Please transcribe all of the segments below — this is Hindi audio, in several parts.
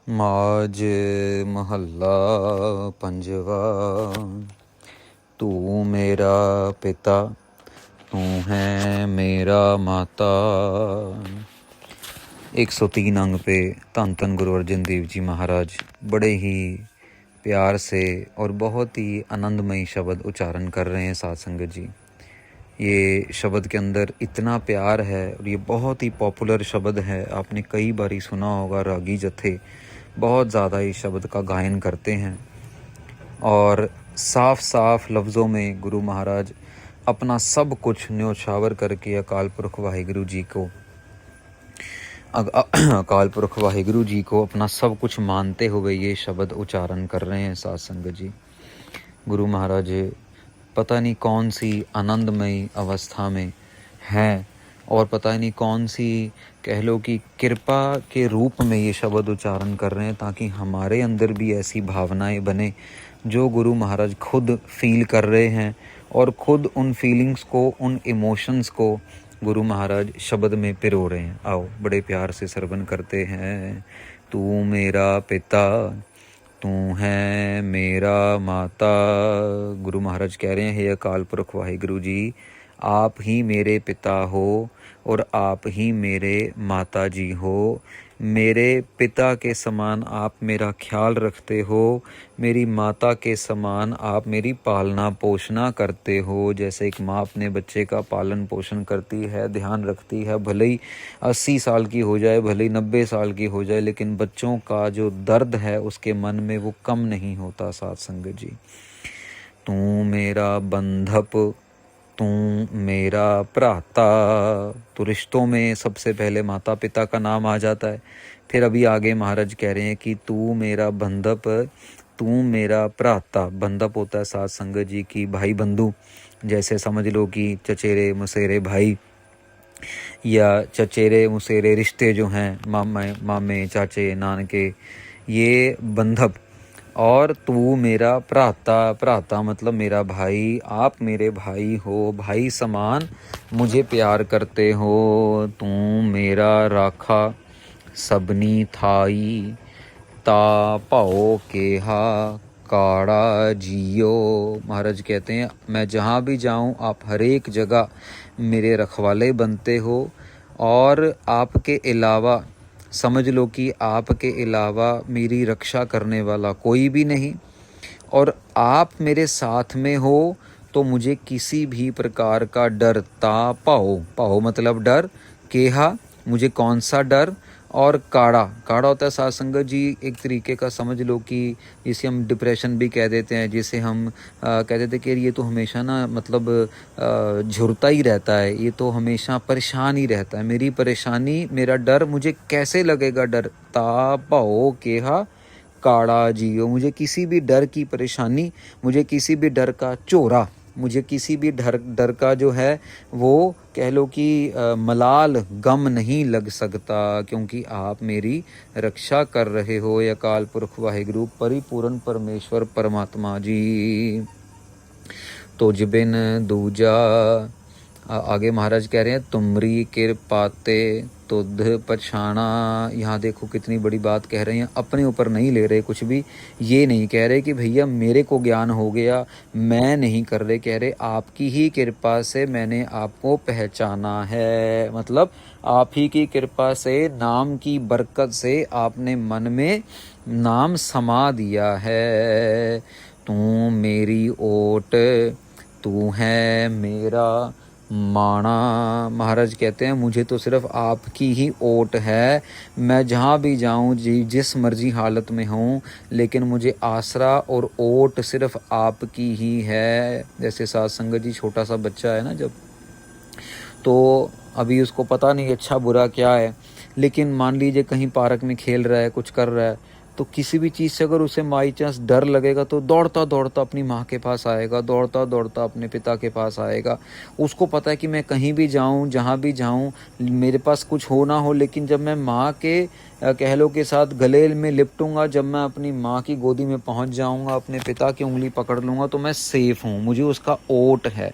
माज महल्ला पंजवा। तू मेरा पिता, तू है मेरा माता। 103 अंग पे धन धन गुरु अर्जन देव जी महाराज बड़े ही प्यार से और बहुत ही आनंदमयी शब्द उच्चारण कर रहे हैं साध संगत जी। ये शब्द के अंदर इतना प्यार है और ये बहुत ही पॉपुलर शब्द है। आपने कई बारी सुना होगा, रागी जत्थे बहुत ज़्यादा इस शब्द का गायन करते हैं और साफ साफ लफ्ज़ों में गुरु महाराज अपना सब कुछ न्योछावर करके अकाल पुरख वाहिगुरु जी को अपना सब कुछ मानते हुए ये शब्द उच्चारण कर रहे हैं साध संगत जी। गुरु महाराज पता नहीं कौन सी आनंदमयी अवस्था में हैं और पता नहीं कौन सी कह लो कि कृपा के रूप में ये शब्द उच्चारण कर रहे हैं, ताकि हमारे अंदर भी ऐसी भावनाएं बने जो गुरु महाराज खुद फील कर रहे हैं और खुद उन फीलिंग्स को, उन इमोशंस को गुरु महाराज शब्द में पिरो रहे हैं। आओ बड़े प्यार से श्रवण करते हैं। तू मेरा पिता, तू है मेरा माता। गुरु महाराज कह रहे हैं, हे अकाल पुरख वाहिगुरु जी, आप ही मेरे पिता हो और आप ही मेरे माता जी हो। मेरे पिता के समान आप मेरा ख्याल रखते हो, मेरी माता के समान आप मेरी पालना पोषणा करते हो। जैसे एक माँ अपने बच्चे का पालन पोषण करती है, ध्यान रखती है, भले ही 80 साल की हो जाए, भले ही 90 साल की हो जाए, लेकिन बच्चों का जो दर्द है उसके मन में वो कम नहीं होता। साध संगत जी, तू मेरा बंधप, तू मेरा भ्राता। तो रिश्तों में सबसे पहले माता पिता का नाम आ जाता है। फिर अभी आगे महाराज कह रहे हैं कि तू मेरा बंधप, तू मेरा भ्राता। बंधप होता है साध संगत जी की भाई बंधु, जैसे समझ लो कि चचेरे मुसेरे भाई या चचेरे मुसेरे रिश्ते जो हैं, मामे चाचे नानके, ये बंधप। और तू मेरा भ्राता, भ्राता मतलब मेरा भाई। आप मेरे भाई हो, भाई समान मुझे प्यार करते हो। तू मेरा राखा सबनी थाई, ता पाओ केहा काड़ा जियो। महाराज कहते हैं, मैं जहाँ भी जाऊँ आप हर एक जगह मेरे रखवाले बनते हो और आपके अलावा समझ लो कि आपके अलावा मेरी रक्षा करने वाला कोई भी नहीं, और आप मेरे साथ में हो तो मुझे किसी भी प्रकार का डर, ता पाओ, पाओ मतलब डर, केहा मुझे कौन सा डर, और काड़ा, काड़ा होता है साध संगत जी एक तरीके का समझ लो कि जिसे हम डिप्रेशन भी कह देते हैं, जिसे हम कह देते कि ये तो हमेशा ना मतलब झुरता ही रहता है, ये तो हमेशा परेशान ही रहता है। मेरी परेशानी, मेरा डर, मुझे कैसे लगेगा डर, ता पाओ केहा काड़ा जियो। मुझे किसी भी डर की परेशानी, मुझे किसी भी डर का चोरा, मुझे किसी भी डर का जो है वो कह लो कि मलाल गम नहीं लग सकता, क्योंकि आप मेरी रक्षा कर रहे हो। अकाल पुरख वाहिगुरु परिपूर्ण परमेश्वर परमात्मा जी। तो जिबिन दूजा आगे महाराज कह रहे हैं, तुमरी कृपाते तुध पछाना। यहाँ देखो कितनी बड़ी बात कह रहे हैं, अपने ऊपर नहीं ले रहे कुछ भी। ये नहीं कह रहे कि भैया मेरे को ज्ञान हो गया, मैं नहीं कर रहे, कह रहे आपकी ही कृपा से मैंने आपको पहचाना है। मतलब आप ही की कृपा से, नाम की बरकत से आपने मन में नाम समा दिया है। तू मेरी ओट, तू है मेरा माणा। महाराज कहते हैं, मुझे तो सिर्फ आपकी ही ओट है। मैं जहाँ भी जाऊँ, जिस मर्जी हालत में हूँ, लेकिन मुझे आसरा और ओट सिर्फ आपकी ही है। जैसे साध संगत जी, छोटा सा बच्चा है ना जब, तो अभी उसको पता नहीं अच्छा बुरा क्या है, लेकिन मान लीजिए कहीं पार्क में खेल रहा है, कुछ कर रहा है, तो किसी भी चीज़ से अगर उसे बाई चांस डर लगेगा तो दौड़ता दौड़ता अपनी माँ के पास आएगा, दौड़ता दौड़ता अपने पिता के पास आएगा। उसको पता है कि मैं कहीं भी जाऊँ, जहाँ भी जाऊँ, मेरे पास कुछ हो ना हो, लेकिन जब मैं माँ के कह लो के साथ गले में लिपटूंगा, जब मैं अपनी माँ की गोदी में पहुँच जाऊँगा, अपने पिता की उंगली पकड़ लूँगा, तो मैं सेफ हूँ, मुझे उसका ओट है।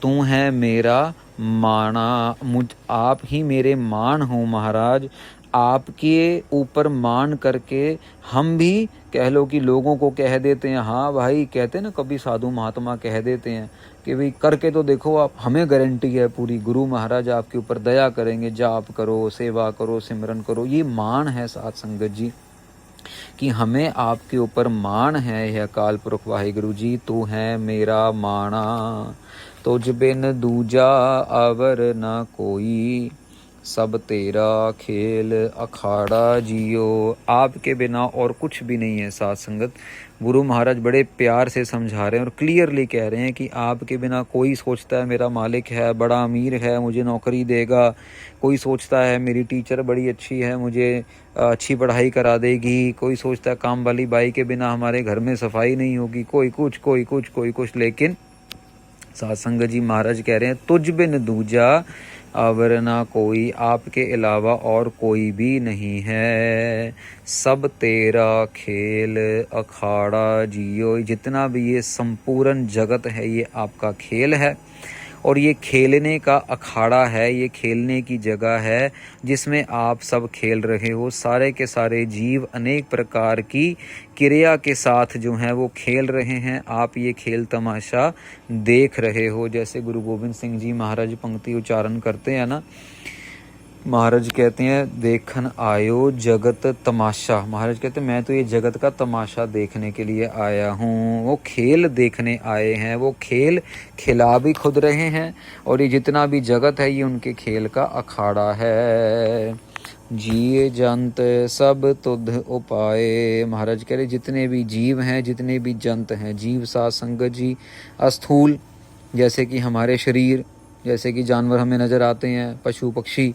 तू है मेरा माणा, मुझ आप ही मेरे मान हो महाराज, आपके ऊपर मान करके हम भी कह लो कि लोगों को कह देते हैं, हाँ भाई कहते हैं ना, कभी साधु महात्मा कह देते हैं कि भाई करके तो देखो आप, हमें गारंटी है पूरी, गुरु महाराज आपके ऊपर दया करेंगे, जाप करो, सेवा करो, सिमरन करो। ये मान है साध संगत जी कि हमें आपके ऊपर मान है। यह अकाल पुरख वाहिगुरु जी, तू है मेरा माना, तुझ बिन दूजा अवर न कोई, सब तेरा खेल अखाड़ा जियो। आपके बिना और कुछ भी नहीं है साध संगत। गुरु महाराज बड़े प्यार से समझा रहे हैं और क्लियरली कह रहे हैं कि आपके बिना कोई सोचता है मेरा मालिक है, बड़ा अमीर है, मुझे नौकरी देगा। कोई सोचता है मेरी टीचर बड़ी अच्छी है, मुझे अच्छी पढ़ाई करा देगी। कोई सोचता है काम वाली बाई के बिना हमारे घर में सफाई नहीं होगी। कोई कुछ, कोई कुछ, कोई कुछ। लेकिन साध संगत जी महाराज कह रहे हैं, तुझ बिन दूजा अवर ना कोई, आपके अलावा और कोई भी नहीं है। सब तेरा खेल अखाड़ा जियो। जितना भी ये संपूर्ण जगत है ये आपका खेल है और ये खेलने का अखाड़ा है, ये खेलने की जगह है जिसमें आप सब खेल रहे हो। सारे के सारे जीव अनेक प्रकार की क्रिया के साथ जो हैं वो खेल रहे हैं। आप ये खेल तमाशा देख रहे हो। जैसे गुरु गोविंद सिंह जी महाराज पंक्ति उच्चारण करते हैं ना, महाराज कहते हैं, देखन आयो जगत तमाशा। महाराज कहते हैं मैं तो ये जगत का तमाशा देखने के लिए आया हूँ। वो खेल देखने आए हैं, वो खेल खिला भी खुद रहे हैं और ये जितना भी जगत है ये उनके खेल का अखाड़ा है। जिए जंत सब तुध उपाय। महाराज कह रहे जितने भी जीव हैं, जितने भी जंत हैं, जीव साध संगत जी अस्थूल जैसे कि हमारे शरीर, जैसे कि जानवर हमें नज़र आते हैं, पशु पक्षी,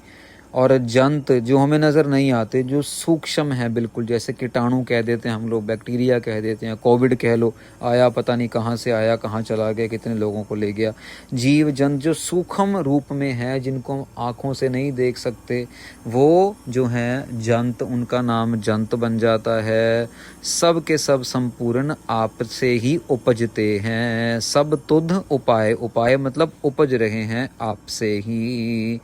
और जंत जो हमें नज़र नहीं आते, जो सूक्ष्म है बिल्कुल, जैसे कीटाणु कह देते हैं हम लोग, बैक्टीरिया कह देते हैं, कोविड कह लो, आया पता नहीं कहाँ से आया, कहाँ चला गया, कितने लोगों को ले गया। जीव जंत जो सूक्ष्म रूप में है, जिनको हम आँखों से नहीं देख सकते, वो जो हैं जंत, उनका नाम जंत बन जाता है। सब के सब संपूर्ण आप से ही उपजते हैं। सब तुध उपाय, उपाय मतलब उपज रहे हैं आपसे ही।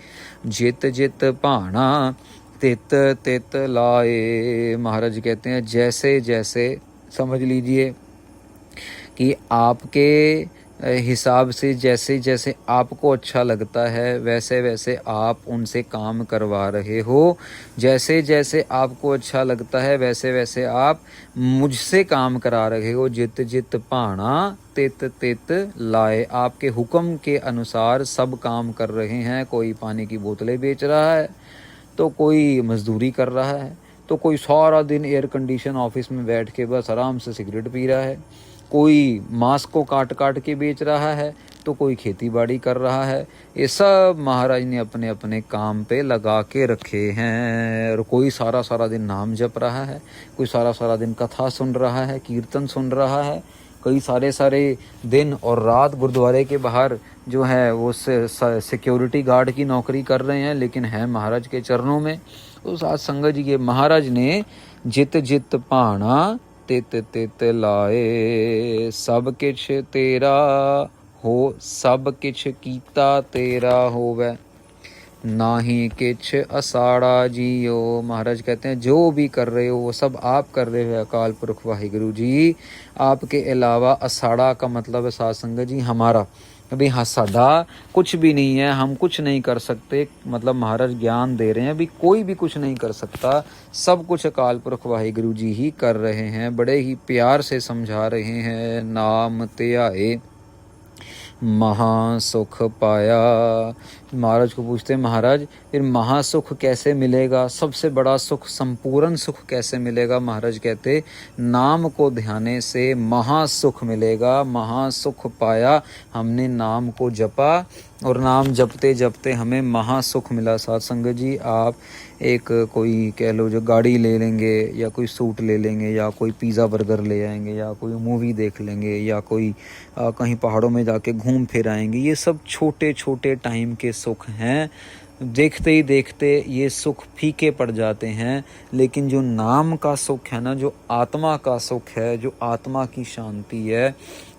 जित जित भाना तित तित लाए। महाराज कहते हैं जैसे जैसे, समझ लीजिए कि आपके हिसाब से जैसे जैसे आपको अच्छा लगता है वैसे वैसे आप उनसे काम करवा रहे हो। जैसे जैसे आपको अच्छा लगता है वैसे वैसे आप मुझसे काम करा रहे हो। जित जित भाना तित तित लाए। आपके हुक्म के अनुसार सब काम कर रहे हैं। कोई पानी की बोतलें बेच रहा है, तो कोई मजदूरी कर रहा है, तो कोई सारा दिन एयर कंडीशन ऑफिस में बैठ के बस आराम से सिगरेट पी रहा है, कोई मांस को काट काट के बेच रहा है, तो कोई खेती बाड़ी कर रहा है। ये सब महाराज ने अपने अपने काम पे लगा के रखे हैं। और कोई सारा सारा दिन नाम जप रहा है, कोई सारा सारा दिन कथा सुन रहा है, कीर्तन सुन रहा है, कई सारे सारे दिन और रात गुरुद्वारे के बाहर जो है वो सिक्योरिटी गार्ड की नौकरी कर रहे हैं, लेकिन है महाराज के चरणों में। तो साथ संगत जी के महाराज ने जित जित भाना तित तित लाए। सब किछ तेरा हो, सब किछ कीता तेरा होवे, नाही किछ असाड़ा जियो। महाराज कहते हैं जो भी कर रहे हो वो सब आप कर रहे हो अकाल पुरख वाहिगुरु जी। आपके अलावा असाड़ा का मतलब है साध संगत जी हमारा, अभी हाँ साडा कुछ भी नहीं है, हम कुछ नहीं कर सकते। मतलब महाराज ज्ञान दे रहे हैं, अभी कोई भी कुछ नहीं कर सकता, सब कुछ अकाल पुरख वाहिगुरु जी ही कर रहे हैं। बड़े ही प्यार से समझा रहे हैं। नाम त्याए महासुख पाया। महाराज को पूछते हैं, महाराज फिर महासुख कैसे मिलेगा, सबसे बड़ा सुख, संपूर्ण सुख कैसे मिलेगा? महाराज कहते नाम को ध्याने से महासुख मिलेगा। महासुख पाया, हमने नाम को जपा और नाम जपते जपते हमें महासुख मिला। साथ संगत जी आप एक कोई कह लो जो गाड़ी ले लेंगे या कोई सूट ले लेंगे या कोई पिज़्ज़ा बर्गर ले आएंगे या कोई मूवी देख लेंगे या कोई कहीं पहाड़ों में जाके घूम फिर आएंगे, ये सब छोटे छोटे टाइम के सुख हैं। देखते ही देखते ये सुख फीके पड़ जाते हैं। लेकिन जो नाम का सुख है ना, जो आत्मा का सुख है, जो आत्मा की शांति है,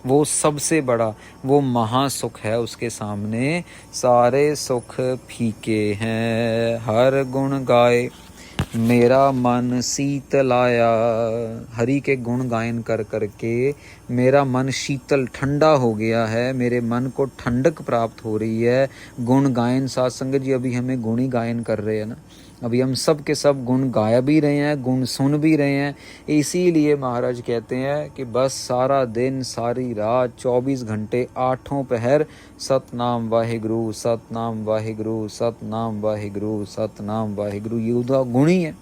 वो सबसे बड़ा, वो महासुख है। उसके सामने सारे सुख फीके हैं। हर गुण गाए मेरा मन शीतलाया। हरि के गुण गायन कर करके मेरा मन शीतल ठंडा हो गया है, मेरे मन को ठंडक प्राप्त हो रही है। गुण गायन साथ संगत जी, अभी हमें गुण ही गायन कर रहे हैं ना, अभी हम सब के सब गुण गाया भी रहे हैं, गुण सुन भी रहे हैं। इसीलिए महाराज कहते हैं कि बस सारा दिन सारी रात 24 घंटे 8 पहर सतनाम वाहिगुरु, सतनाम वाहिगुरु, सतनाम वाहिगुरु, सतनाम वाहिगुरु, ये उसका गुण ही है।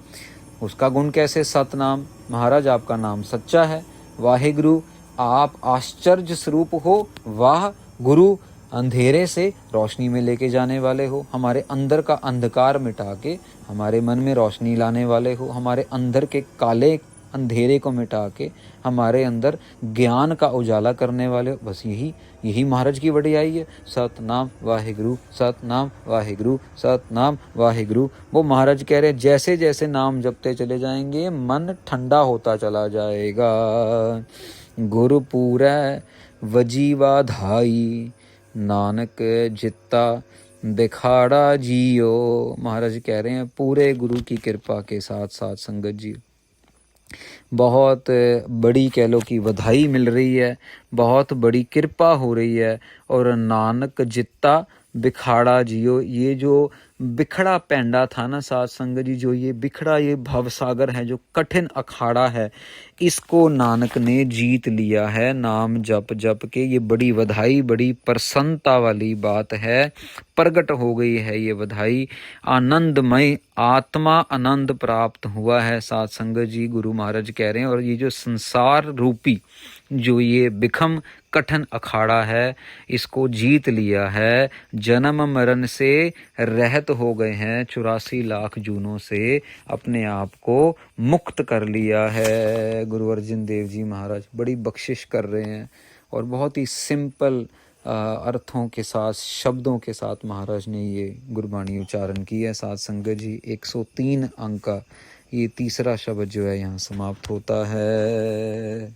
उसका गुण कैसे? सतनाम, महाराज आपका नाम सच्चा है। वाहिगुरु, आप आश्चर्य स्वरूप हो। वाह गुरु, अंधेरे से रोशनी में लेके जाने वाले हो, हमारे अंदर का अंधकार मिटा के हमारे मन में रोशनी लाने वाले हो, हमारे अंदर के काले अंधेरे को मिटा के हमारे अंदर ज्ञान का उजाला करने वाले हो। बस यही महाराज की वडियाई है। सतनाम वाहिगुरु, सतनाम वाहिगुरु, सतनाम वाहिगुरु। वो महाराज कह रहे जैसे जैसे नाम जपते चले जाएंगे मन ठंडा होता चला जाएगा। गुरुपूरै वजीवा धाई, नानक जित्ता बिखाड़ा जियो। महाराज कह रहे हैं पूरे गुरु की कृपा के साथ साथ संगत जी बहुत बड़ी कह लो कि बधाई मिल रही है, बहुत बड़ी कृपा हो रही है। और नानक जित्ता बिखाड़ा जियो, ये जो बिखड़ा पैंडा था ना साथ संगत जी, जो ये बिखड़ा ये भवसागर है, जो कठिन अखाड़ा है, इसको नानक ने जीत लिया है नाम जप जप के। ये बड़ी बधाई, बड़ी प्रसन्नता वाली बात है, प्रकट हो गई है ये बधाई। आनंदमय आत्मा आनंद प्राप्त हुआ है साथ संगत जी, गुरु महाराज कह रहे हैं। और ये जो संसार रूपी जो ये बिखम कठिन अखाड़ा है, इसको जीत लिया है। जन्म मरण से रहत हो गए हैं, 84 लाख जूनों से अपने आप को मुक्त कर लिया है। गुरु अर्जन देव जी महाराज बड़ी बख्शिश कर रहे हैं और बहुत ही सिंपल अर्थों के साथ, शब्दों के साथ महाराज ने ये गुरबाणी उच्चारण की है। साथ संगत जी 103 अंक का ये तीसरा शब्द जो है यहाँ समाप्त होता है।